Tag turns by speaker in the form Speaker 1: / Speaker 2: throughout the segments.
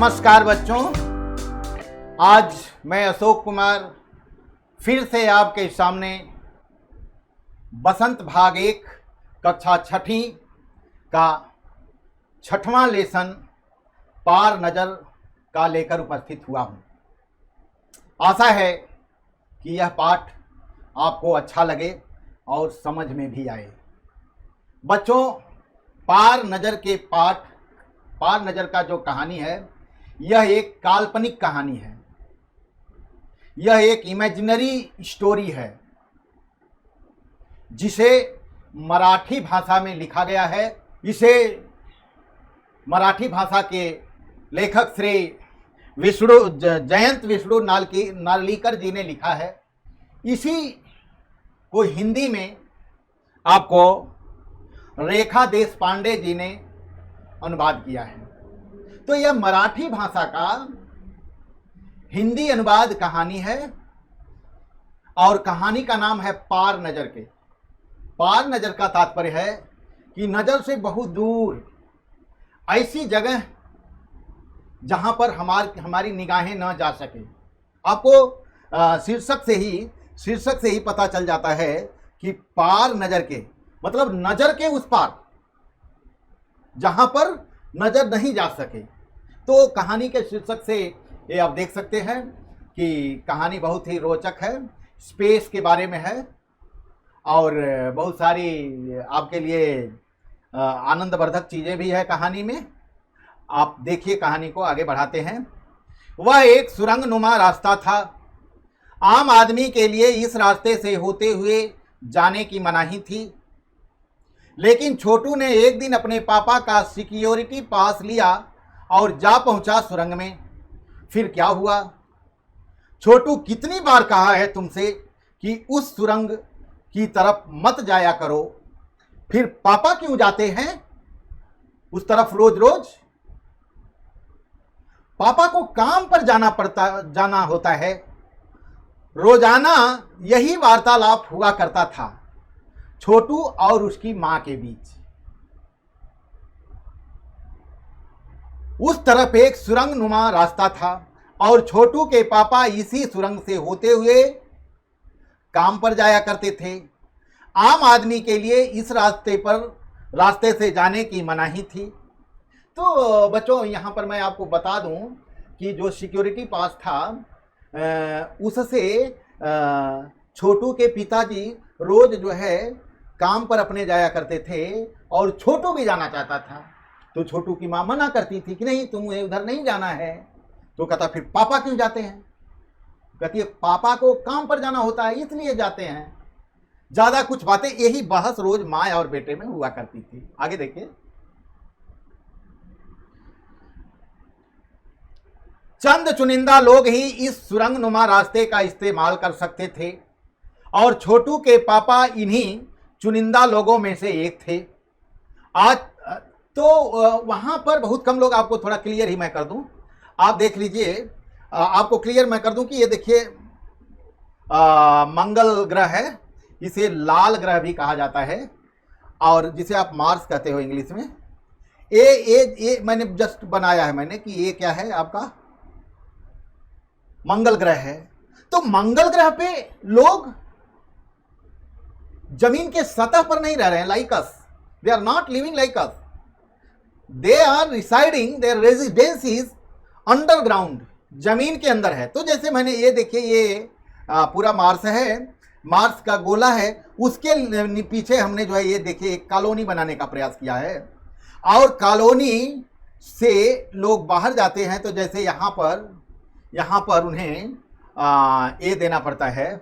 Speaker 1: नमस्कार बच्चों, आज मैं अशोक कुमार फिर से आपके सामने बसंत भाग 1 कक्षा 6ठी का 6वां लेसन पार नज़र का लेकर उपस्थित हुआ हूँ। आशा है कि यह पाठ आपको अच्छा लगे और समझ में भी आए। बच्चों, पार नज़र का जो कहानी है यह एक काल्पनिक कहानी है। यह एक इमेजिनरी स्टोरी है जिसे मराठी भाषा में लिखा गया है। इसे मराठी भाषा के लेखक श्री जयंत विष्णु नार्लिकर जी ने लिखा है। इसी को हिंदी में आपको रेखा देशपांडे जी ने अनुवाद किया है। तो यह मराठी भाषा का हिंदी अनुवाद कहानी है और कहानी का नाम है पार नज़र के। पार नज़र का तात्पर्य है कि नज़र से बहुत दूर, ऐसी जगह जहां पर हमारी निगाहें न जा सके। आपको शीर्षक से ही पता चल जाता है कि पार नज़र के मतलब नज़र के उस पार, जहां पर नजर नहीं जा सके। तो कहानी के शीर्षक से ये आप देख सकते हैं कि कहानी बहुत ही रोचक है, स्पेस के बारे में है और बहुत सारी आपके लिए आनंदवर्धक चीज़ें भी है कहानी में। आप देखिए, कहानी को आगे बढ़ाते हैं। वह एक सुरंगनुमा रास्ता था। आम आदमी के लिए इस रास्ते से होते हुए जाने की मनाही थी, लेकिन छोटू ने एक दिन अपने पापा का सिक्योरिटी पास लिया और जा पहुंचा सुरंग में। फिर क्या हुआ? छोटू, कितनी बार कहा है तुमसे कि उस सुरंग की तरफ मत जाया करो, फिर पापा क्यों जाते हैं उस तरफ रोज रोज? पापा को काम पर जाना होता है। रोजाना यही वार्तालाप हुआ करता था छोटू और उसकी मां के बीच। उस तरफ एक सुरंगनुमा रास्ता था और छोटू के पापा इसी सुरंग से होते हुए काम पर जाया करते थे। आम आदमी के लिए इस रास्ते से जाने की मनाही थी। तो बच्चों, यहाँ पर मैं आपको बता दूं कि जो सिक्योरिटी पास था उससे छोटू के पिताजी रोज जो है काम पर अपने जाया करते थे और छोटू भी जाना चाहता था। तो छोटू की मां मना करती थी कि नहीं, तुम्हें उधर नहीं जाना है। तो कहता फिर पापा क्यों जाते हैं? कहती है पापा को काम पर जाना होता है इसलिए जाते हैं। ज्यादा कुछ बातें, यही बहस रोज माँ और बेटे में हुआ करती थी। आगे देखिए। चंद चुनिंदा लोग ही इस सुरंगनुमा रास्ते का इस्तेमाल कर सकते थे और छोटू के पापा इन्हीं चुनिंदा लोगों में से एक थे। आज तो वहाँ पर बहुत कम लोग। आपको थोड़ा क्लियर ही मैं कर दूं, आप देख लीजिए। आपको क्लियर मैं कर दूं कि ये देखिए, मंगल ग्रह है, इसे लाल ग्रह भी कहा जाता है और जिसे आप मार्स कहते हो इंग्लिश में। ये मैंने जस्ट बनाया है मैंने कि ये क्या है, आपका मंगल ग्रह है। तो मंगल ग्रह पे लोग जमीन के सतह पर नहीं रह रहे हैं like us. They are not living like us, they are residing, their residence is underground, जमीन के अंदर है। तो जैसे मैंने ये देखिए, ये पूरा मार्स है, मार्स का गोला है, उसके पीछे हमने जो है ये देखिए एक कॉलोनी बनाने का प्रयास किया है और कॉलोनी से लोग बाहर जाते हैं। तो जैसे यहाँ पर उन्हें ये देना पड़ता है,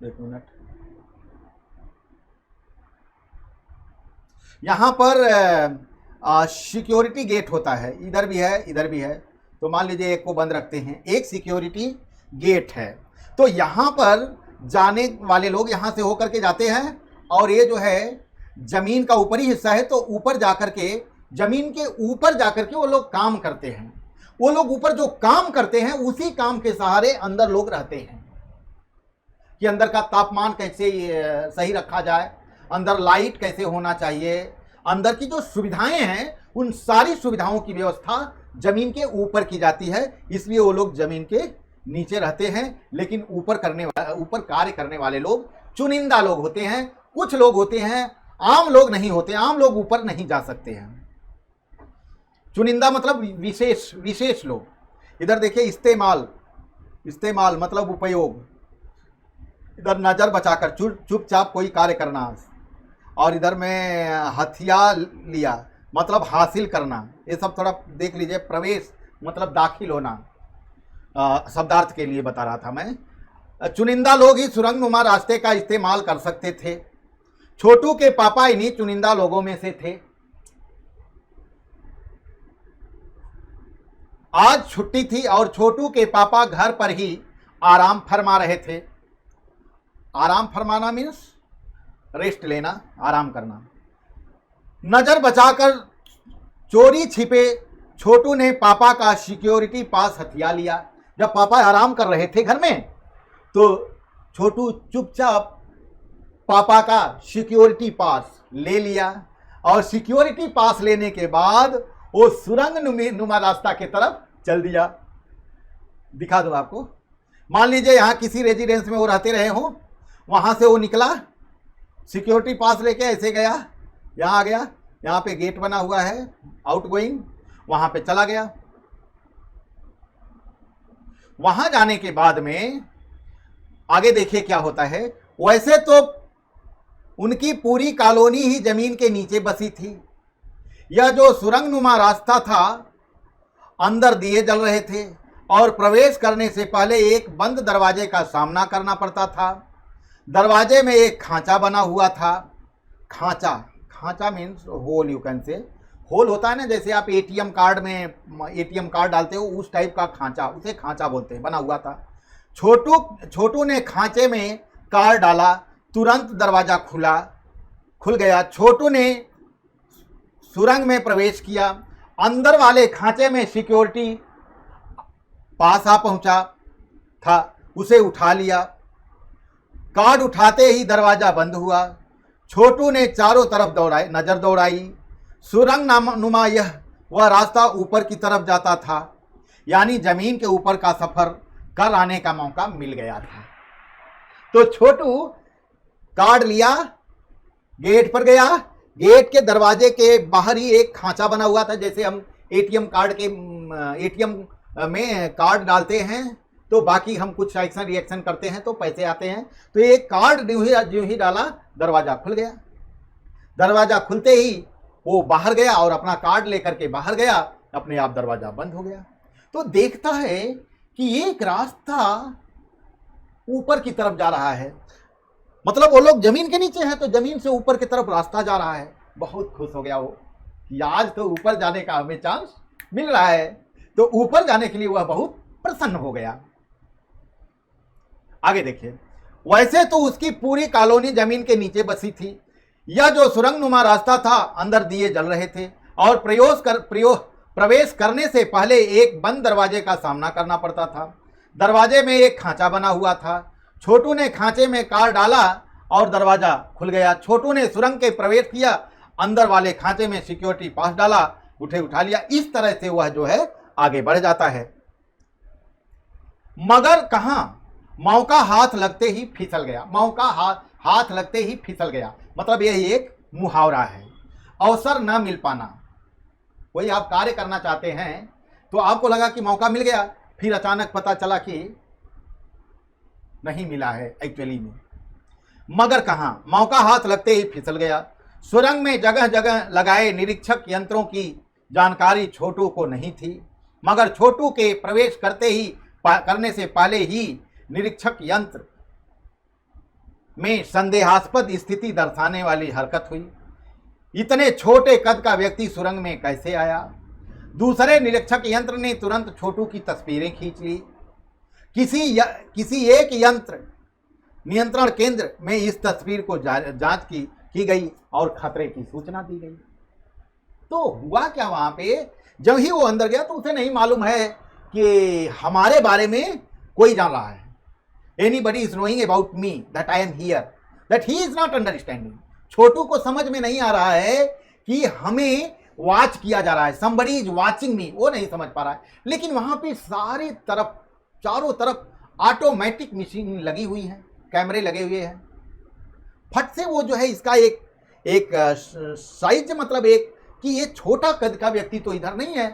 Speaker 1: एक मिनट, यहाँ पर सिक्योरिटी गेट होता है, इधर भी है इधर भी है। तो मान लीजिए एक को बंद रखते हैं, एक सिक्योरिटी गेट है। तो यहाँ पर जाने वाले लोग यहाँ से होकर के जाते हैं और ये जो है जमीन का ऊपरी हिस्सा है। तो ऊपर जाकर के, जमीन के ऊपर जाकर के वो लोग काम करते हैं। वो लोग ऊपर जो काम करते हैं उसी काम के सहारे अंदर लोग रहते हैं कि अंदर का तापमान कैसे सही रखा जाए, अंदर लाइट कैसे होना चाहिए, अंदर की जो सुविधाएं हैं उन सारी सुविधाओं की व्यवस्था जमीन के ऊपर की जाती है, इसलिए वो लोग जमीन के नीचे रहते हैं। लेकिन ऊपर कार्य करने वाले लोग चुनिंदा लोग होते हैं। कुछ लोग होते हैं, आम लोग नहीं होते, आम लोग ऊपर नहीं जा सकते हैं। चुनिंदा मतलब विशेष लोग। इधर देखिए इस्तेमाल मतलब उपयोग। इधर नजर बचाकर चुपचाप कोई कार्य करना, और इधर में हथियार लिया मतलब हासिल करना। ये सब थोड़ा देख लीजिए। प्रवेश मतलब दाखिल होना, शब्दार्थ के लिए बता रहा था मैं। चुनिंदा लोग ही सुरंगनुमा रास्ते का इस्तेमाल कर सकते थे। छोटू के पापा इन्हीं चुनिंदा लोगों में से थे। आज छुट्टी थी और छोटू के पापा घर पर ही आराम फरमा रहे थे। आराम फरमाना मीन्स रेस्ट लेना, आराम करना। नजर बचाकर चोरी छिपे छोटू ने पापा का सिक्योरिटी पास हथिया लिया। जब पापा आराम कर रहे थे घर में, तो छोटू चुपचाप पापा का सिक्योरिटी पास ले लिया, और सिक्योरिटी पास लेने के बाद वो सुरंग नुमा रास्ता की तरफ चल दिया। दिखा दो आपको। मान लीजिए यहाँ किसी रेजिडेंस में वो रहते रहे हों, वहां से वो निकला, सिक्योरिटी पास लेके ऐसे गया, यहाँ आ गया, यहाँ पे गेट बना हुआ है आउट गोइंग, वहां पे चला गया। वहां जाने के बाद में आगे देखिए क्या होता है। वैसे तो उनकी पूरी कॉलोनी ही जमीन के नीचे बसी थी। यह जो सुरंगनुमा रास्ता था, अंदर दिए जल रहे थे और प्रवेश करने से पहले एक बंद दरवाजे का सामना करना पड़ता था। दरवाजे में एक खांचा बना हुआ था। खांचा means hole, you can say. Hole होता है ना, जैसे आप एटीएम कार्ड में एटीएम कार्ड डालते हो, उस टाइप का खांचा, उसे खांचा बोलते हैं, बना हुआ था। छोटू ने खांचे में कार्ड डाला, तुरंत दरवाजा खुल गया। छोटू ने सुरंग में प्रवेश किया। अंदर वाले खांचे में सिक्योरिटी पास आ पहुंचा था, उसे उठा लिया। कार्ड उठाते ही दरवाजा बंद हुआ। छोटू ने चारों तरफ नजर दौड़ाई। सुरंग नुमा वह रास्ता ऊपर की तरफ जाता था, यानी जमीन के ऊपर का सफर कर आने का मौका मिल गया था। तो छोटू कार्ड लिया, गेट पर गया। गेट के दरवाजे के बाहर ही एक खांचा बना हुआ था। जैसे हम एटीएम में कार्ड डालते हैं तो बाकी हम कुछ एक्शन रिएक्शन करते हैं तो पैसे आते हैं, तो एक कार्ड जो ही डाला, दरवाजा खुल गया। दरवाजा खुलते ही वो बाहर गया और अपना कार्ड लेकर के बाहर गया, अपने आप दरवाजा बंद हो गया। तो देखता है कि एक रास्ता ऊपर की तरफ जा रहा है, मतलब वो लोग जमीन के नीचे हैं तो जमीन से ऊपर की तरफ रास्ता जा रहा है। बहुत खुश हो गया वो कि आज तो ऊपर जाने का हमें चांस मिल रहा है। तो ऊपर जाने के लिए वह बहुत प्रसन्न हो गया। आगे देखिए। वैसे तो उसकी पूरी कॉलोनी जमीन के नीचे बसी थी। यह जो सुरंगनुमा रास्ता था, अंदर दिए जल रहे थे और प्रवेश करने से पहले एक बंद दरवाजे का सामना करना पड़ता था। दरवाजे में एक खांचा बना हुआ था। छोटू ने खांचे में कार्ड डाला और दरवाजा खुल गया। छोटू ने सुरंग के प्रवेश किया, अंदर वाले खांचे में सिक्योरिटी पास डाला, उठा लिया। इस तरह से वह जो है आगे बढ़ जाता है। मगर कहां, मौका हाथ लगते ही फिसल गया। मौका हाथ लगते ही फिसल गया मतलब यही एक मुहावरा है। अवसर न मिल पाना। कोई आप कार्य करना चाहते हैं तो आपको लगा कि मौका मिल गया, फिर अचानक पता चला कि नहीं मिला है एक्चुअली में। मगर कहां, मौका हाथ लगते ही फिसल गया। सुरंग में जगह जगह लगाए निरीक्षक यंत्रों की जानकारी छोटू को नहीं थी, मगर छोटू के प्रवेश करने से पहले ही निरीक्षक यंत्र में संदेहास्पद स्थिति दर्शाने वाली हरकत हुई। इतने छोटे कद का व्यक्ति सुरंग में कैसे आया? दूसरे निरीक्षक यंत्र ने तुरंत छोटू की तस्वीरें खींच ली। किसी एक यंत्र नियंत्रण केंद्र में इस तस्वीर को जांच की गई और खतरे की सूचना दी गई। तो हुआ क्या वहां पे, जब ही वो अंदर गया तो उसे नहीं मालूम है कि हमारे बारे में कोई जान रहा है। Anybody is knowing about me that I am here, that he is not understanding. Chhotu को समझ में नहीं आ रहा है कि हमें वॉच किया जा रहा है, somebody is watching me, वो नहीं समझ पा रहा है। लेकिन वहां पे सारे तरफ, चारों तरफ ऑटोमेटिक मशीन लगी हुई है, कैमरे लगे हुए हैं। फट से वो जो है इसका एक साइज, मतलब एक कि ये छोटा कद का व्यक्ति तो इधर नहीं है,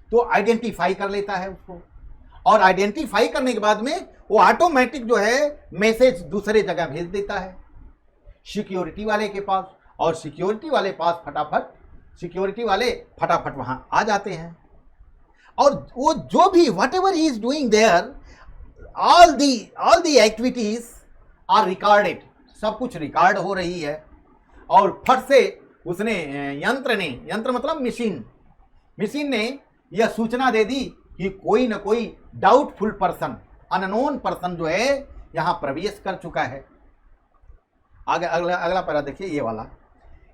Speaker 1: तो आइडेंटिफाई कर लेता है उसको, और आइडेंटिफाई करने के बाद में वो ऑटोमेटिक जो है मैसेज दूसरे जगह भेज देता है सिक्योरिटी वाले के पास, और सिक्योरिटी वाले पास सिक्योरिटी वाले फटाफट वहां आ जाते हैं। और वो जो भी whatever he is doing there, all the activities are recorded, सब कुछ रिकॉर्ड हो रही है। और फट से उसने यंत्र मतलब मशीन ने यह सूचना दे दी कि कोई न कोई डाउटफुल पर्सन, अननोन पर्सन जो है यहां प्रवेश कर चुका है। आगे अगला पैरा देखिए, ये वाला।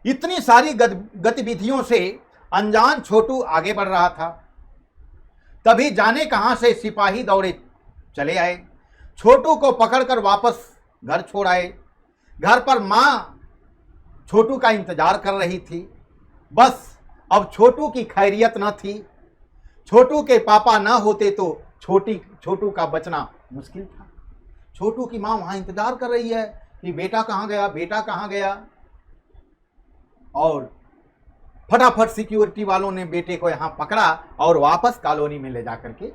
Speaker 1: इतनी सारी गतिविधियों से अनजान छोटू आगे बढ़ रहा था, तभी जाने कहां से सिपाही दौड़े चले आए, छोटू को पकड़कर वापस घर छोड़ आए। घर पर मां छोटू का इंतजार कर रही थी। बस अब छोटू की खैरियत न थी। छोटू के पापा ना होते तो छोटू का बचना मुश्किल था। छोटू की मां वहां इंतजार कर रही है कि बेटा कहां गया। और फटाफट सिक्योरिटी वालों ने बेटे को यहां पकड़ा और वापस कॉलोनी में ले जाकर के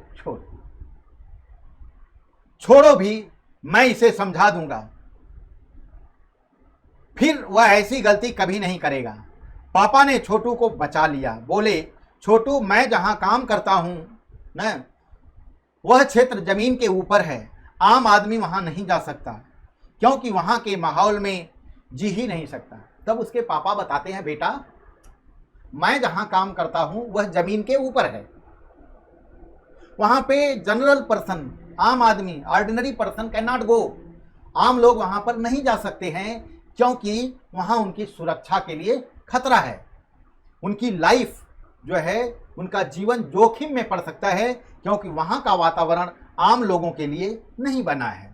Speaker 1: छोड़ो भी, मैं इसे समझा दूंगा, फिर वह ऐसी गलती कभी नहीं करेगा। पापा ने छोटू को बचा लिया, बोले, छोटू मैं जहां काम करता हूं न, वह क्षेत्र जमीन के ऊपर है, आम आदमी वहां नहीं जा सकता, क्योंकि वहां के माहौल में जी ही नहीं सकता। तब उसके पापा बताते हैं, बेटा मैं जहां काम करता हूं वह जमीन के ऊपर है, वहां पे जनरल पर्सन, आम आदमी, ऑर्डिनरी पर्सन कैन नॉट गो, आम लोग वहां पर नहीं जा सकते हैं, क्योंकि वहां उनकी सुरक्षा के लिए खतरा है, उनकी लाइफ जो है, उनका जीवन जोखिम में पड़ सकता है, क्योंकि वहां का वातावरण आम लोगों के लिए नहीं बना है।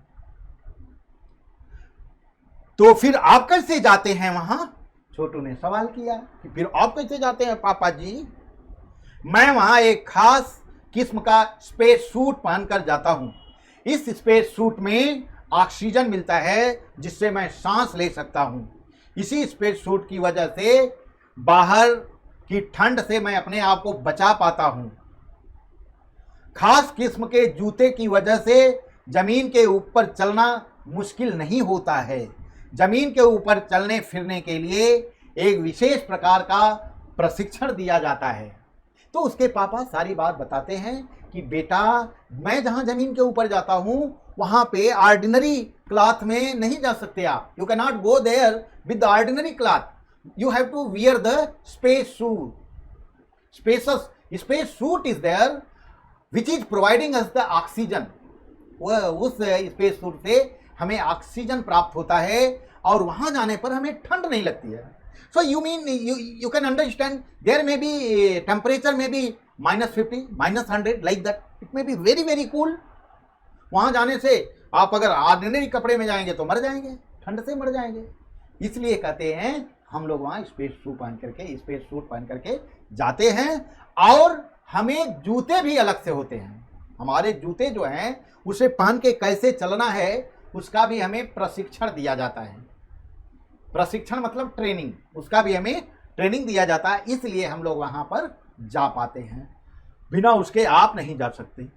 Speaker 1: तो फिर आप कैसे जाते हैं वहां? छोटू ने सवाल किया कि फिर आप कैसे जाते हैं पापा जी? मैं वहां एक खास किस्म का स्पेस सूट पहनकर जाता हूं। इस स्पेस सूट में ऑक्सीजन मिलता है जिससे मैं सांस ले सकता हूं। इसी स्पेस सूट की वजह से बाहर की ठंड से मैं अपने आप को बचा पाता हूं। खास किस्म के जूते की वजह से जमीन के ऊपर चलना मुश्किल नहीं होता है। जमीन के ऊपर चलने फिरने के लिए एक विशेष प्रकार का प्रशिक्षण दिया जाता है। तो उसके पापा सारी बात बताते हैं कि बेटा मैं जहां जमीन के ऊपर जाता हूं वहां पे ऑर्डिनरी क्लॉथ में नहीं जा सकते आप। You can not go there with the ordinary cloth, you have to wear the space suit. Space suit is there which is providing us the oxygen. उस स्पेस सूट से हमें ऑक्सीजन प्राप्त होता है और वहां जाने पर हमें ठंड नहीं लगती है। So you mean you can understand there may be temperature में be -50, -100 like that, it may be very very cool. वहां जाने से आप अगर ऑर्डिनरी कपड़े में जाएंगे तो मर जाएंगे, ठंड से मर जाएंगे। इसलिए कहते हैं हम लोग वहां स्पेस सूट पहन करके जाते हैं। और हमें जूते भी अलग से होते हैं। हमारे जूते जो हैं उसे पहन के कैसे चलना है उसका भी हमें प्रशिक्षण दिया जाता है। प्रशिक्षण मतलब ट्रेनिंग, उसका भी हमें ट्रेनिंग दिया जाता है। इसलिए हम लोग वहां पर जा पाते हैं, बिना उसके आप नहीं जा सकते।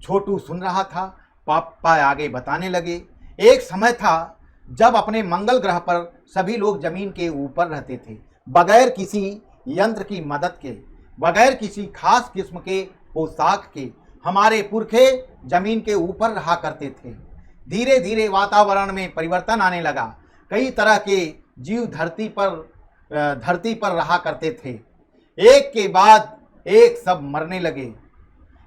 Speaker 1: छोटू सुन रहा था, पापा आगे बताने लगे, एक समय था जब अपने मंगल ग्रह पर सभी लोग जमीन के ऊपर रहते थे, बगैर किसी यंत्र की मदद के, बगैर किसी खास किस्म के पोशाक के। हमारे पुरखे जमीन के ऊपर रहा करते थे। धीरे धीरे वातावरण में परिवर्तन आने लगा। कई तरह के जीव धरती पर रहा करते थे। एक के बाद एक सब मरने लगे।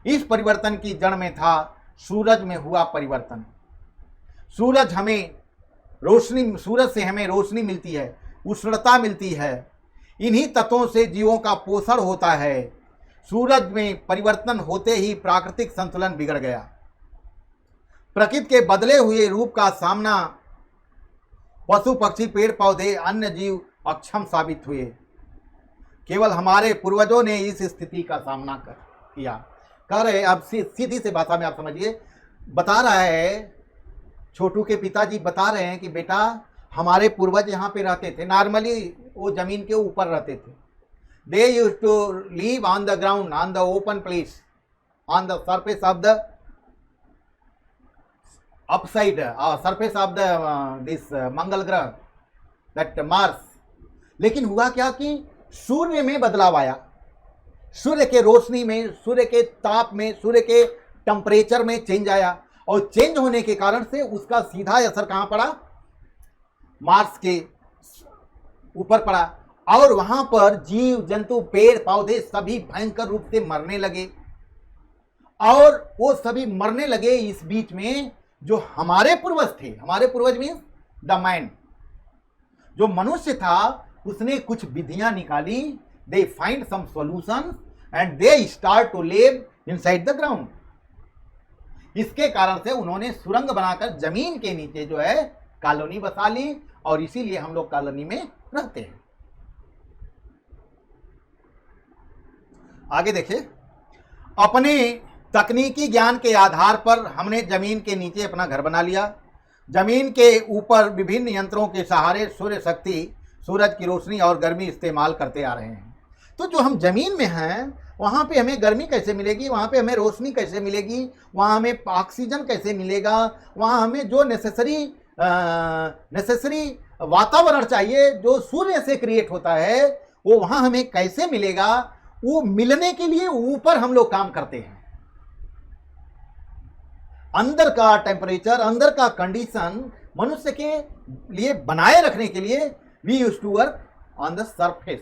Speaker 1: इस परिवर्तन की जड़ में था सूरज में हुआ परिवर्तन। सूरज से हमें रोशनी मिलती है, उष्णता मिलती है। इन्हीं तत्वों से जीवों का पोषण होता है। सूरज में परिवर्तन होते ही प्राकृतिक संतुलन बिगड़ गया। प्रकृति के बदले हुए रूप का सामना पशु पक्षी पेड़ पौधे अन्य जीव अक्षम साबित हुए। केवल हमारे पूर्वजों ने इस स्थिति का सामना किया। कह रहे, अब सीधी सी भाषा में आप समझिए, बता रहा है, छोटू के पिताजी बता रहे हैं कि बेटा हमारे पूर्वज यहाँ पे रहते थे, नॉर्मली वो जमीन के ऊपर रहते थे। They use to live on the ground, on the open place, on the surface of the upside surface of the this Mangal ग्रह, दैट मार्स। लेकिन हुआ क्या कि सूर्य में बदलाव आया, सूर्य के रोशनी में, सूर्य के ताप में, सूर्य के टेम्परेचर में चेंज आया, और चेंज होने के कारण से उसका सीधा असर कहां पड़ा? मार्स के ऊपर पड़ा, और वहां पर जीव जंतु, पेड़ पौधे सभी भयंकर रूप से मरने लगे। और वो सभी मरने लगे। इस बीच में जो हमारे पूर्वज थे, हमारे पूर्वज मीन्स द मैन, जो मनुष्य था, उसने कुछ विधियां निकाली। They find some solutions and they start to live inside the ground. इसके कारण से उन्होंने सुरंग बनाकर जमीन के नीचे जो है कॉलोनी बसा ली, और इसीलिए हम लोग कॉलोनी में रहते हैं। आगे देखिए, अपने तकनीकी ज्ञान के आधार पर हमने जमीन के नीचे अपना घर बना लिया। जमीन के ऊपर विभिन्न यंत्रों के सहारे सूर्य शक्ति, सूरज की रोशनी और गर्मी इस्तेमाल करते आ रहे हैं। तो जो हम जमीन में हैं, वहाँ पे हमें गर्मी कैसे मिलेगी, वहाँ पे हमें रोशनी कैसे मिलेगी, वहाँ हमें ऑक्सीजन कैसे मिलेगा, वहाँ हमें जो नेसेसरी वातावरण चाहिए जो सूर्य से क्रिएट होता है, वो वहाँ हमें कैसे मिलेगा, वो मिलने के लिए ऊपर हम लोग काम करते हैं। अंदर का टेम्परेचर, अंदर का कंडीशन मनुष्य के लिए बनाए रखने के लिए we use to work on the surface,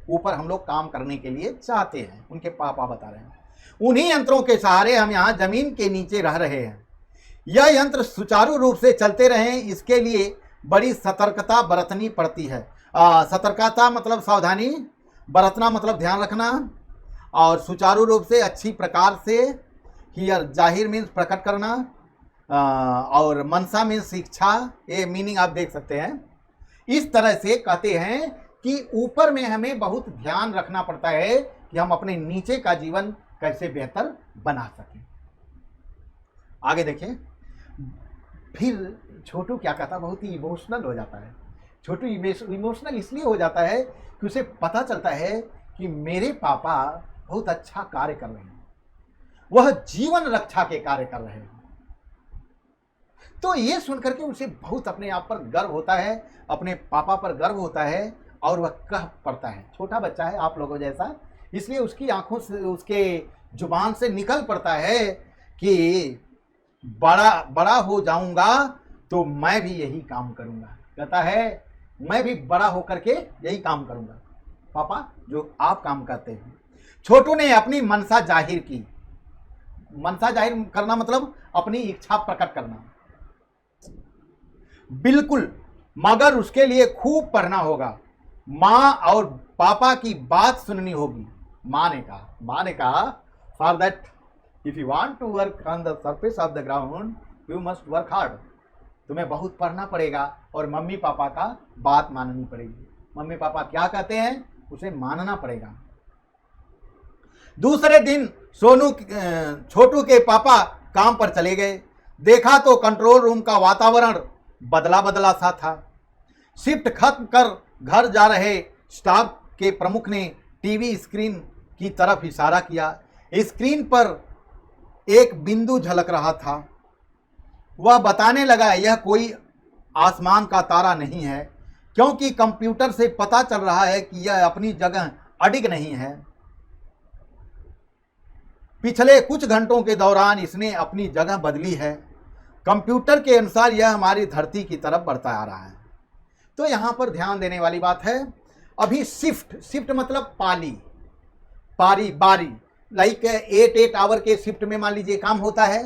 Speaker 1: ऊपर हम लोग काम करने के लिए चाहते हैं। उनके पापा बता रहे हैं, उन्हीं यंत्रों के सहारे हम यहाँ जमीन के नीचे रह रहे हैं। यह यंत्र सुचारू रूप से चलते रहें, इसके लिए बड़ी सतर्कता बरतनी पड़ती है। सतर्कता मतलब सावधानी, बरतना मतलब ध्यान रखना, और सुचारू रूप से अच्छी प्रकार से, हियर जाहिर मीन्स प्रकट करना, और मनसा मीन्स इच्छा, ये मीनिंग आप देख सकते हैं। इस तरह से कहते हैं कि ऊपर में हमें बहुत ध्यान रखना पड़ता है कि हम अपने नीचे का जीवन कैसे बेहतर बना सकें। आगे देखें, फिर छोटू क्या कहता, बहुत ही इमोशनल हो जाता है। छोटू इमोशनल इसलिए हो जाता है कि उसे पता चलता है कि मेरे पापा बहुत अच्छा कार्य कर रहे हैं, वह जीवन रक्षा के कार्य कर रहे हैं। तो ये सुनकर के उसे बहुत अपने आप पर गर्व होता है, अपने पापा पर गर्व होता है, और वह कह पड़ता है, छोटा बच्चा है आप लोगों जैसा, इसलिए उसकी आंखों से, उसके जुबान से निकल पड़ता है कि बड़ा हो जाऊंगा तो मैं भी यही काम करूंगा। कहता है मैं भी बड़ा होकर के यही काम करूंगा पापा जो आप काम करते हैं। छोटू ने अपनी मनसा जाहिर की। मनसा जाहिर करना मतलब अपनी इच्छा प्रकट करना। बिल्कुल, मगर उसके लिए खूब पढ़ना होगा, माँ और पापा की बात सुननी होगी। माँ ने कहा for that if you want to work on the surface of the ground you must work hard. तुम्हें बहुत पढ़ना पड़ेगा और मम्मी पापा का बात माननी पड़ेगी। मम्मी पापा क्या कहते हैं उसे मानना पड़ेगा। दूसरे दिन छोटू के पापा काम पर चले गए। देखा तो कंट्रोल रूम का वातावरण बदला सा था। शिफ्ट खत्म कर घर जा रहे स्टाफ के प्रमुख ने टीवी स्क्रीन की तरफ इशारा किया। स्क्रीन पर एक बिंदु झलक रहा था। वह बताने लगा यह कोई आसमान का तारा नहीं है, क्योंकि कंप्यूटर से पता चल रहा है कि यह अपनी जगह अडिग नहीं है। पिछले कुछ घंटों के दौरान इसने अपनी जगह बदली है। कंप्यूटर के अनुसार यह हमारी धरती की तरफ बढ़ता आ रहा है। तो यहाँ पर ध्यान देने वाली बात है, अभी शिफ्ट मतलब बारी, लाइक 8 आवर के शिफ्ट में मान लीजिए काम होता है।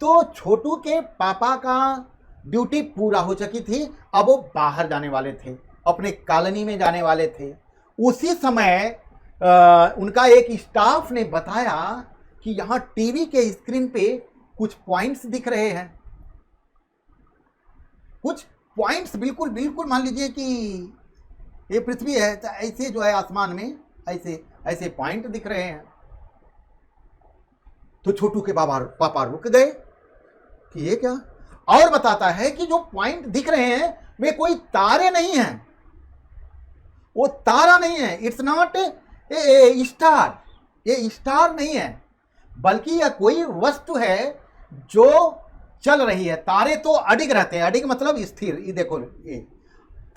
Speaker 1: तो छोटू के पापा का ड्यूटी पूरा हो चुकी थी, अब वो बाहर जाने वाले थे, अपने कॉलोनी में जाने वाले थे। उसी समय उनका एक स्टाफ ने बताया कि यहाँ टीवी के स्क्रीन पे कुछ पॉइंट्स दिख रहे हैं। कुछ पॉइंट्स बिल्कुल मान लीजिए कि ये पृथ्वी है तो ऐसे जो है आसमान में ऐसे ऐसे पॉइंट दिख रहे हैं। तो छोटू के पापा रुक गए कि ये क्या, और बताता है कि जो पॉइंट दिख रहे हैं वे कोई तारे नहीं हैं, वो तारा नहीं है, इट्स नॉट ए स्टार, ये स्टार नहीं है, बल्कि यह कोई वस्तु है जो चल रही है। तारे तो अडिग रहते हैं, अडिग मतलब स्थिर, ये देखो ये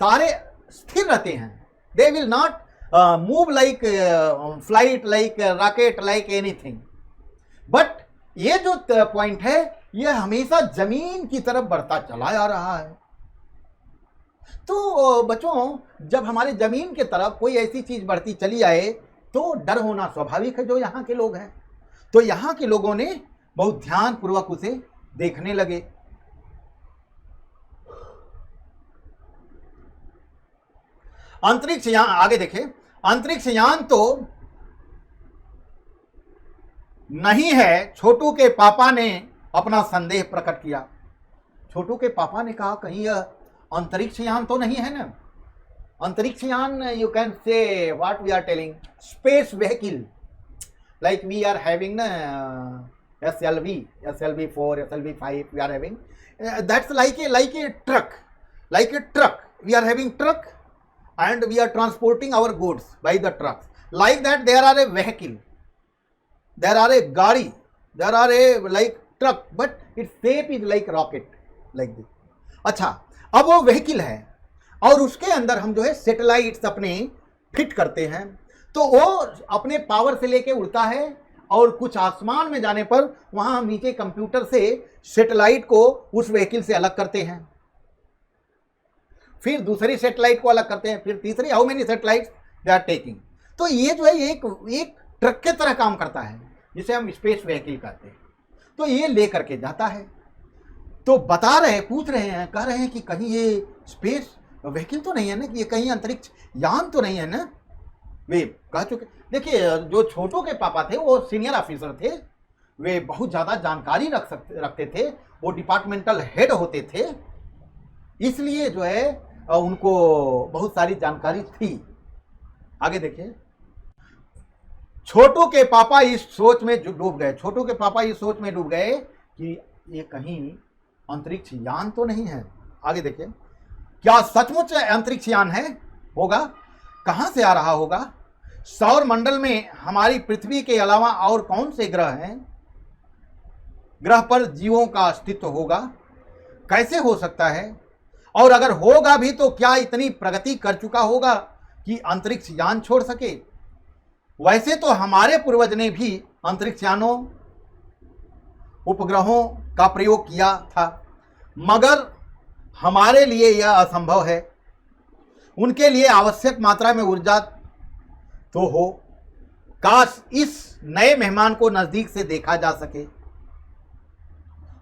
Speaker 1: तारे स्थिर रहते हैं, they will not move like flight, like rocket, like anything. But ये जो पॉइंट है यह हमेशा जमीन की तरफ बढ़ता चला जा रहा है। तो बच्चों, जब हमारे जमीन के तरफ कोई ऐसी चीज बढ़ती चली आए तो डर होना स्वाभाविक है, जो यहाँ के लोग हैं। तो यहाँ के लोगों ने बहुत ध्यान पूर्वक उसे देखने लगे। अंतरिक्ष यान, आगे देखें, अंतरिक्ष यान तो नहीं है, छोटू के पापा ने अपना संदेह प्रकट किया। छोटू के पापा ने कहा कहीं यह अंतरिक्ष यान तो नहीं है ना। अंतरिक्ष यान, you can say what we are telling, space vehicle, like we are having ना SLV 4, SLV 5 we are having, that's like a truck, we are having truck and we are transporting our goods by the trucks, like that there are a vehicle, there are a gari, there are a like truck, but its shape is like rocket, like this। अच्छा, अब वो vehicle है और उसके अंदर हम जो है सैटेलाइट्स अपने फिट करते हैं, तो वो अपने पावर से लेके उड़ता है और कुछ आसमान में जाने पर वहां हम नीचे कंप्यूटर से सैटेलाइट को उस व्हीकल से अलग करते हैं, फिर दूसरी सैटेलाइट को अलग करते हैं, फिर तीसरी, how many satellites they are taking. तो ये जो है एक ट्रक के तरह काम करता है, जिसे हम स्पेस व्हीकल कहते हैं। तो ये लेकर के जाता है। तो पूछ रहे हैं, कह रहे हैं कि कहीं ये स्पेस व्हीकल तो नहीं है ना, कि ये कहीं अंतरिक्ष यान तो नहीं है ना। वे कह चुके, देखिए जो छोटू के पापा थे वो सीनियर ऑफिसर थे, वे बहुत ज़्यादा जानकारी रखते थे, वो डिपार्टमेंटल हेड होते थे, इसलिए जो है उनको बहुत सारी जानकारी थी। आगे देखिए, छोटू के पापा इस सोच में डूब गए कि ये कहीं अंतरिक्ष यान तो नहीं है। आगे देखिए, क्या सचमुच अंतरिक्ष यान है, होगा, कहां से आ रहा होगा, सौर मंडल में हमारी पृथ्वी के अलावा और कौन से ग्रह हैं, ग्रह पर जीवों का अस्तित्व होगा, कैसे हो सकता है, और अगर होगा भी तो क्या इतनी प्रगति कर चुका होगा कि अंतरिक्ष यान छोड़ सके। वैसे तो हमारे पूर्वज ने भी अंतरिक्ष यानों, उपग्रहों का प्रयोग किया था, मगर हमारे लिए यह असंभव है। उनके लिए आवश्यक मात्रा में ऊर्जा तो हो, काश इस नए मेहमान को नजदीक से देखा जा सके।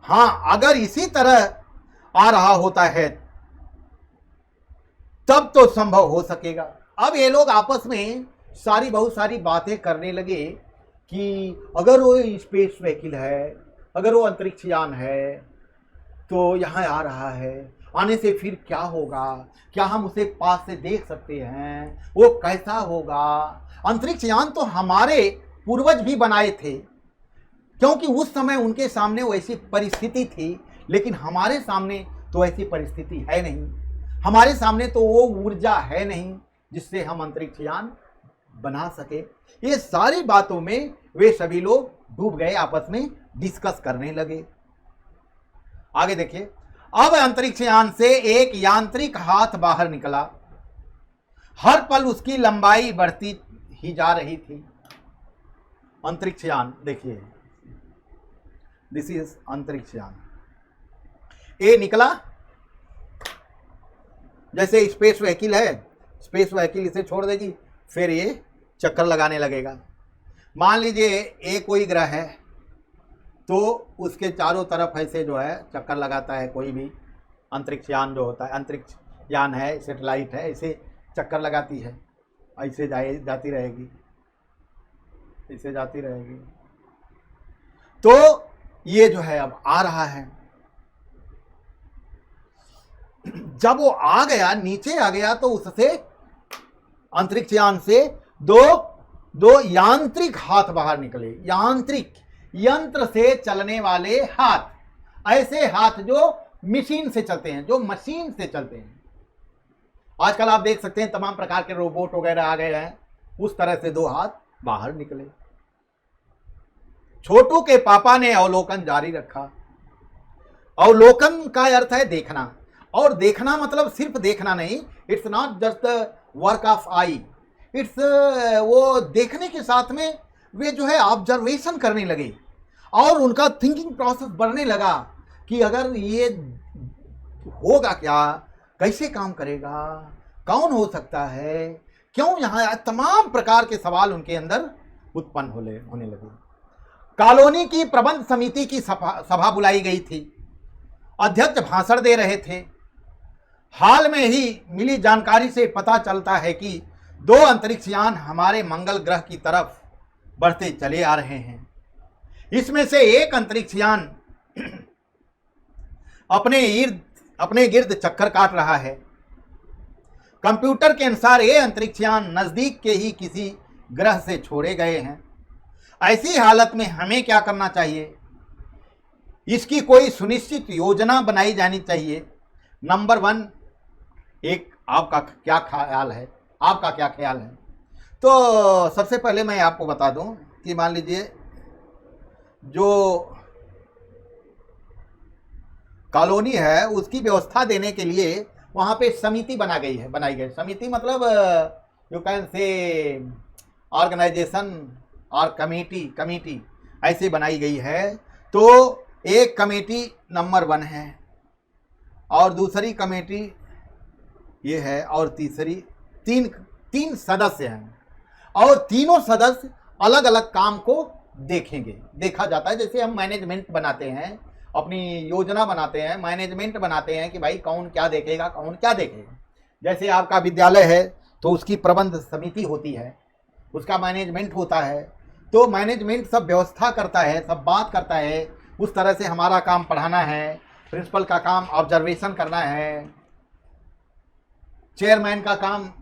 Speaker 1: हां, अगर इसी तरह आ रहा होता है तब तो संभव हो सकेगा। अब ये लोग आपस में बहुत सारी बातें करने लगे कि अगर वो स्पेस व्हीकल है, अगर वो अंतरिक्ष यान है तो यहाँ आ रहा है, आने से फिर क्या होगा, क्या हम उसे पास से देख सकते हैं, वो कैसा होगा। अंतरिक्ष यान तो हमारे पूर्वज भी बनाए थे, क्योंकि उस समय उनके सामने वैसी परिस्थिति थी, लेकिन हमारे सामने तो ऐसी परिस्थिति है नहीं, हमारे सामने तो वो ऊर्जा है नहीं जिससे हम अंतरिक्ष यान बना सके। ये सारी बातों में वे सभी लोग डूब गए, आपस में डिस्कस करने लगे। आगे देखिए, अब अंतरिक्ष यान से एक यांत्रिक हाथ बाहर निकला, हर पल उसकी लंबाई बढ़ती ही जा रही थी। अंतरिक्ष यान देखिए, दिस इज अंतरिक्ष यान। ये निकला, जैसे स्पेस व्हीकल है, स्पेस व्हीकल इसे छोड़ देगी, फिर ये चक्कर लगाने लगेगा। मान लीजिए एक कोई ग्रह है तो उसके चारों तरफ ऐसे जो है चक्कर लगाता है, कोई भी अंतरिक्ष यान जो होता है, अंतरिक्ष यान है, सैटेलाइट है, ऐसे चक्कर लगाती है, ऐसे जाती रहेगी, ऐसे जाती रहेगी। तो ये जो है अब आ रहा है। जब वो आ गया, नीचे आ गया, तो उससे अंतरिक्ष यान से दो दो यांत्रिक हाथ बाहर निकले। यांत्रिक, यंत्र से चलने वाले हाथ, ऐसे हाथ जो मशीन से चलते हैं, जो मशीन से चलते हैं। आजकल आप देख सकते हैं तमाम प्रकार के रोबोट वगैरह आ गए हैं, उस तरह से दो हाथ बाहर निकले। छोटू के पापा ने अवलोकन जारी रखा। अवलोकन का अर्थ है देखना, और देखना मतलब सिर्फ देखना नहीं, it's not just the work of I, it's वो देखने के साथ में वे जो है ऑब्जर्वेशन करने लगे और उनका थिंकिंग प्रोसेस बढ़ने लगा कि अगर ये होगा क्या, कैसे काम करेगा, कौन हो सकता है, क्यों यहाँ, तमाम प्रकार के सवाल उनके अंदर उत्पन्न होने लगे। कॉलोनी की प्रबंध समिति की सभा बुलाई गई थी। अध्यक्ष भाषण दे रहे थे। हाल में ही मिली जानकारी से पता चलता है कि 2 अंतरिक्ष यान हमारे मंगल ग्रह की तरफ बढ़ते चले आ रहे हैं। इसमें से एक अंतरिक्ष यान अपने गिर्द चक्कर काट रहा है। कंप्यूटर के अनुसार ये अंतरिक्ष यान नजदीक के ही किसी ग्रह से छोड़े गए हैं। ऐसी हालत में हमें क्या करना चाहिए, इसकी कोई सुनिश्चित योजना बनाई जानी चाहिए। नंबर 1, एक आपका क्या ख्याल है, आपका क्या ख्याल है? तो सबसे पहले मैं आपको बता दूं कि मान लीजिए जो कॉलोनी है उसकी व्यवस्था देने के लिए वहाँ पे समिति बनाई गई। समिति मतलब यू कैन से ऑर्गेनाइजेशन और कमेटी ऐसे बनाई गई है। तो एक कमेटी नंबर 1 है और दूसरी कमेटी ये है और तीसरी, तीन सदस्य हैं और तीनों सदस्य अलग अलग काम को देखा जाता है। जैसे हम मैनेजमेंट बनाते हैं, अपनी योजना बनाते हैं, मैनेजमेंट बनाते हैं कि भाई कौन क्या देखेगा, कौन क्या देखेगा। जैसे आपका विद्यालय है तो उसकी प्रबंध समिति होती है, उसका मैनेजमेंट होता है, तो मैनेजमेंट सब व्यवस्था करता है, सब बात करता है। उस तरह से हमारा काम पढ़ाना है, प्रिंसिपल का काम ऑब्जर्वेशन करना है, चेयरमैन का काम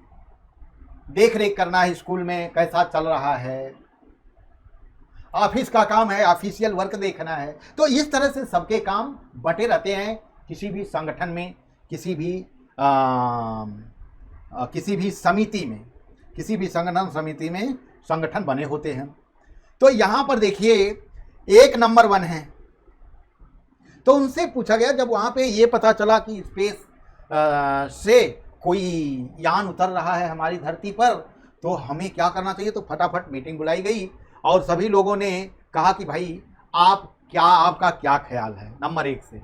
Speaker 1: देख रेख करना है स्कूल में कैसा चल रहा है, ऑफिस का काम है ऑफिशियल वर्क देखना है। तो इस तरह से सबके काम बटे रहते हैं किसी भी संगठन में, किसी भी समिति में, किसी भी संगठन समिति में संगठन बने होते हैं। तो यहाँ पर देखिए एक नंबर 1 है। तो उनसे पूछा गया, जब वहाँ पे ये पता चला कि स्पेस से कोई यान उतर रहा है हमारी धरती पर, तो हमें क्या करना चाहिए। तो फटाफट मीटिंग बुलाई गई और सभी लोगों ने कहा कि भाई आपका क्या ख्याल है। नंबर 1 से,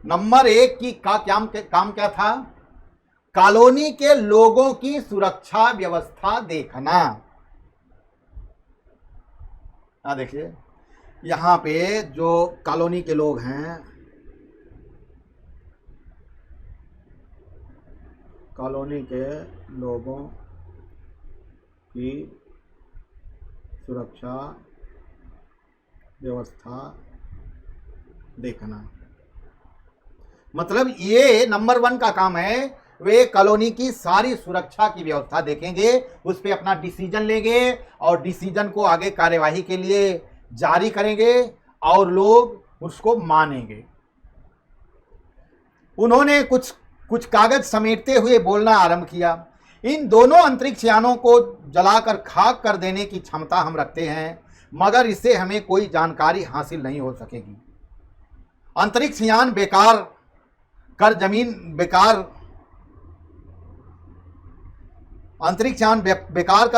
Speaker 1: नंबर 1 की काम क्या था, कॉलोनी के लोगों की सुरक्षा व्यवस्था देखना। देखिए यहाँ पे जो कॉलोनी के लोग हैं, कॉलोनी के लोगों की सुरक्षा व्यवस्था देखना, मतलब ये नंबर 1 का काम है। वे कॉलोनी की सारी सुरक्षा की व्यवस्था देखेंगे, उस पर अपना डिसीजन लेंगे और डिसीजन को आगे कार्यवाही के लिए जारी करेंगे और लोग उसको मानेंगे। उन्होंने कुछ कागज समेटते हुए बोलना आरंभ किया। इन दोनों अंतरिक्ष यानों को जलाकर खाक कर देने की क्षमता हम रखते हैं, मगर इससे हमें कोई जानकारी हासिल नहीं हो सकेगी। अंतरिक्ष यान बेकार कर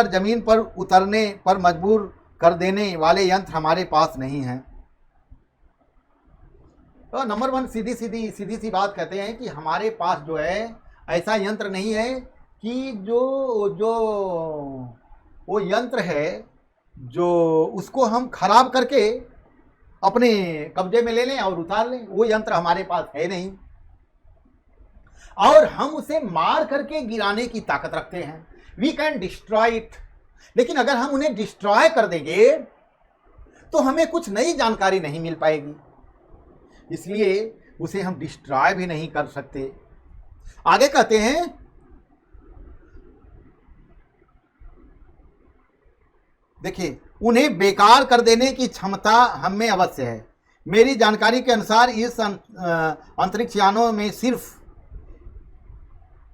Speaker 1: जमीन पर उतरने पर मजबूर कर देने वाले यंत्र हमारे पास नहीं हैं। तो नंबर 1 सीधी सी बात कहते हैं कि हमारे पास जो है ऐसा यंत्र नहीं है कि जो वो यंत्र है जो उसको हम खराब करके अपने कब्जे में ले लें और उतार लें। वो यंत्र हमारे पास है नहीं और हम उसे मार करके गिराने की ताकत रखते हैं। वी कैन डिस्ट्रॉय इट, लेकिन अगर हम उन्हें डिस्ट्रॉय कर देंगे तो हमें कुछ नई जानकारी नहीं मिल पाएगी, इसलिए उसे हम डिस्ट्रॉय भी नहीं कर सकते। आगे कहते हैं देखिए, उन्हें बेकार कर देने की क्षमता हम में अवश्य है। मेरी जानकारी के अनुसार इस अंतरिक्ष यानों में सिर्फ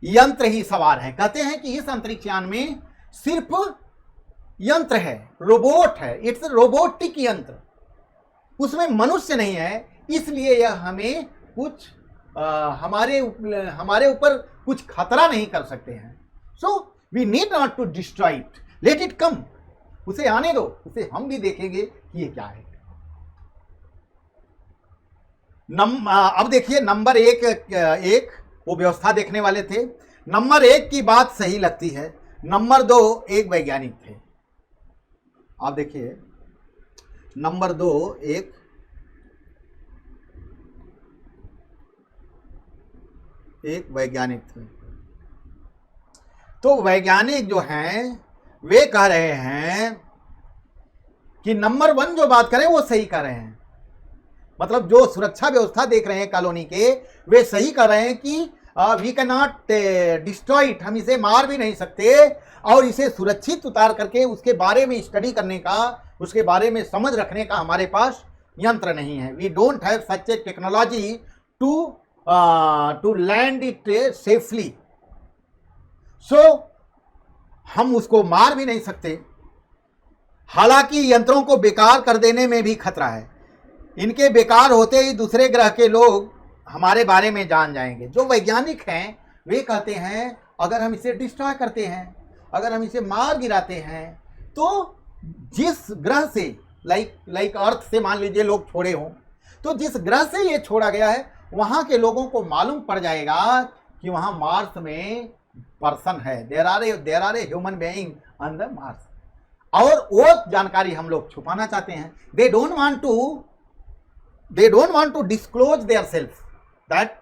Speaker 1: यंत्र ही सवार है। कहते हैं कि इस अंतरिक्ष यान में सिर्फ यंत्र है, रोबोट है, इट्स रोबोटिक यंत्र, उसमें मनुष्य नहीं है। इसलिए यह हमें कुछ हमारे ऊपर कुछ खतरा नहीं कर सकते हैं। So we need not to destroy it, let it come, उसे आने दो, उसे हम भी देखेंगे कि ये क्या है। अब देखिए नंबर एक वो व्यवस्था देखने वाले थे। नंबर 1 की बात सही लगती है। नंबर 2 एक वैज्ञानिक थे। आप देखिए नंबर 2 एक वैज्ञानिक थे। तो वैज्ञानिक जो हैं वे कह रहे हैं कि नंबर 1 जो बात करें वो सही कर रहे हैं। मतलब जो सुरक्षा व्यवस्था देख रहे हैं कॉलोनी के, वे सही कर रहे हैं कि we can not destroy it, हम इसे मार भी नहीं सकते और इसे सुरक्षित उतार करके उसके बारे में स्टडी करने का, उसके बारे में समझ रखने का हमारे पास यंत्र नहीं है। We don't have such a technology to land it safely. So हम उसको मार भी नहीं सकते। हालांकि यंत्रों को बेकार कर देने में भी खतरा है। इनके बेकार होते ही दूसरे ग्रह के लोग हमारे बारे में जान जाएंगे। जो वैज्ञानिक हैं वे कहते हैं अगर हम इसे डिस्ट्रॉय करते हैं, अगर हम इसे मार गिराते हैं, तो जिस ग्रह से लाइक अर्थ से मान लीजिए लोग छोड़े हों, तो जिस ग्रह से ये छोड़ा गया है वहाँ के लोगों को मालूम पड़ जाएगा कि वहाँ मार्स में पर्सन है, there are a human being on the Mars. और वो जानकारी हम लोग छुपाना चाहते हैं। They don't want to disclose their self that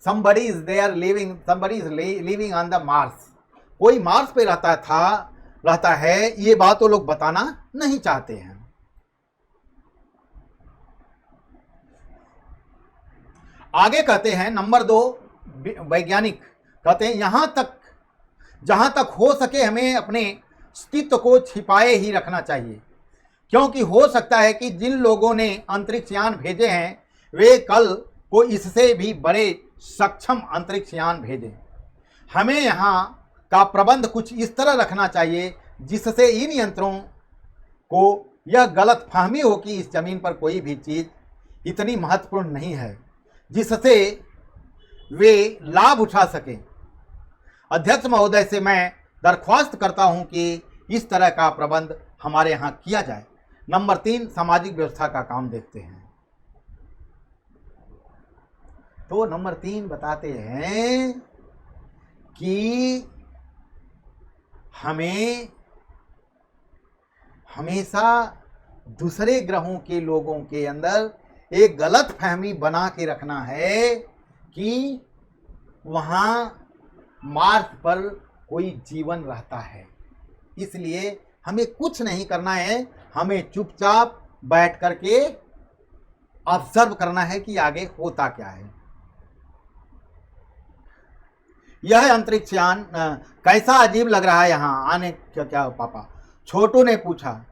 Speaker 1: somebody is living on the Mars। कोई मार्स पे रहता है, ये बात वो लोग बताना नहीं चाहते हैं। आगे कहते हैं नंबर 2 वैज्ञानिक कहते हैं जहां तक हो सके हमें अपने अस्तित्व को छिपाए ही रखना चाहिए, क्योंकि हो सकता है कि जिन लोगों ने अंतरिक्ष यान भेजे हैं वे कल को इससे भी बड़े सक्षम अंतरिक्ष यान भेजें। हमें यहाँ का प्रबंध कुछ इस तरह रखना चाहिए जिससे इन यंत्रों को यह गलत फहमी हो कि इस जमीन पर कोई भी चीज़ इतनी महत्वपूर्ण नहीं है जिससे वे लाभ उठा सकें। अध्यक्ष महोदय से मैं दरख्वास्त करता हूं कि इस तरह का प्रबंध हमारे यहाँ किया जाए। नंबर 3 सामाजिक व्यवस्था का काम देखते हैं। तो नंबर 3 बताते हैं कि हमें हमेशा दूसरे ग्रहों के लोगों के अंदर एक गलत फहमी बना के रखना है कि वहाँ मार्स पर कोई जीवन रहता है। इसलिए हमें कुछ नहीं करना है, हमें चुपचाप बैठ करके ऑब्जर्व करना है कि आगे होता क्या है। यह अंतरिक्ष यान कैसा अजीब लग रहा है यहाँ आने क्या पापा, छोटू ने पूछा।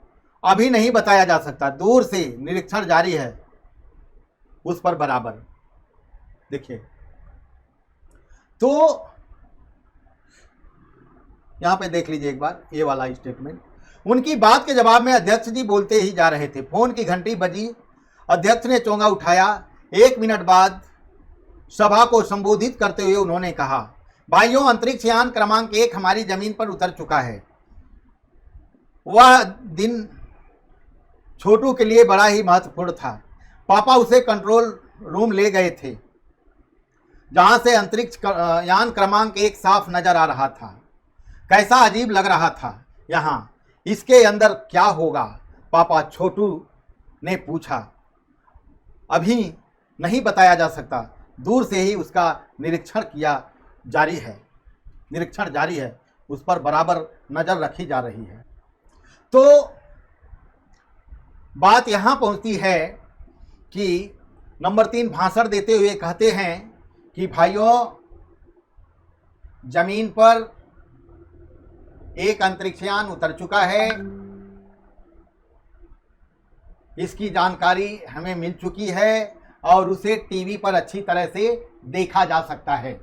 Speaker 1: अभी नहीं बताया जा सकता, दूर से निरीक्षण जारी है उस पर बराबर। देखिए तो यहां पे देख लीजिए एक बार ये वाला स्टेटमेंट। उनकी बात के जवाब में अध्यक्ष जी बोलते ही जा रहे थे। फोन की घंटी बजी, अध्यक्ष ने चोंगा उठाया। 1 मिनट बाद सभा को संबोधित करते हुए उन्होंने कहा, भाइयों अंतरिक्ष यान क्रमांक 1 हमारी जमीन पर उतर चुका है। वह दिन छोटू के लिए बड़ा ही महत्वपूर्ण था। पापा उसे कंट्रोल रूम ले गए थे जहां से अंतरिक्ष यान क्रमांक 1 साफ नजर आ रहा था। कैसा अजीब लग रहा था यहाँ, इसके अंदर क्या होगा? पापा छोटू ने पूछा। अभी नहीं बताया जा सकता, दूर से ही उसका निरीक्षण जारी है, उस पर बराबर नज़र रखी जा रही है। तो बात यहाँ पहुँचती है कि नंबर 3 भाषण देते हुए कहते हैं कि भाइयों जमीन पर एक अंतरिक्ष यान उतर चुका है इसकी जानकारी हमें मिल चुकी है और उसे टीवी पर अच्छी तरह से देखा जा सकता है।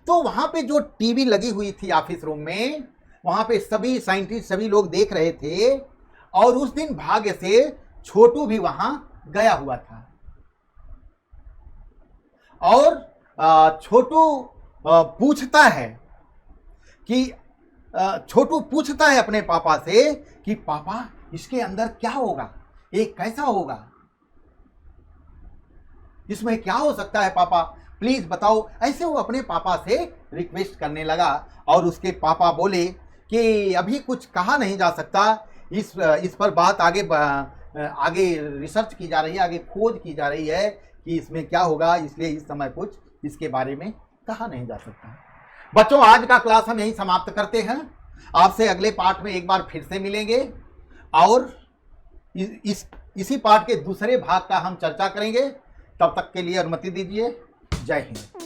Speaker 1: तो वहां पे जो टीवी लगी हुई थी ऑफिस रूम में, वहां पे सभी साइंटिस्ट सभी लोग देख रहे थे और उस दिन भाग्य से छोटू भी वहां गया हुआ था। और छोटू पूछता है कि छोटू पूछता है अपने पापा से कि पापा इसके अंदर क्या होगा, ये कैसा होगा, इसमें क्या हो सकता है पापा, प्लीज बताओ। ऐसे वो अपने पापा से रिक्वेस्ट करने लगा और उसके पापा बोले कि अभी कुछ कहा नहीं जा सकता, इस पर बात आगे रिसर्च की जा रही है, आगे खोज की जा रही है कि इसमें क्या होगा, इसलिए इस समय कुछ इसके बारे में कहा नहीं जा सकता। बच्चों, आज का क्लास हम यहीं समाप्त करते हैं। आपसे अगले पार्ट में एक बार फिर से मिलेंगे और इसी पार्ट के दूसरे भाग का हम चर्चा करेंगे। तब तक के लिए अनुमति दीजिए। जय हिंद।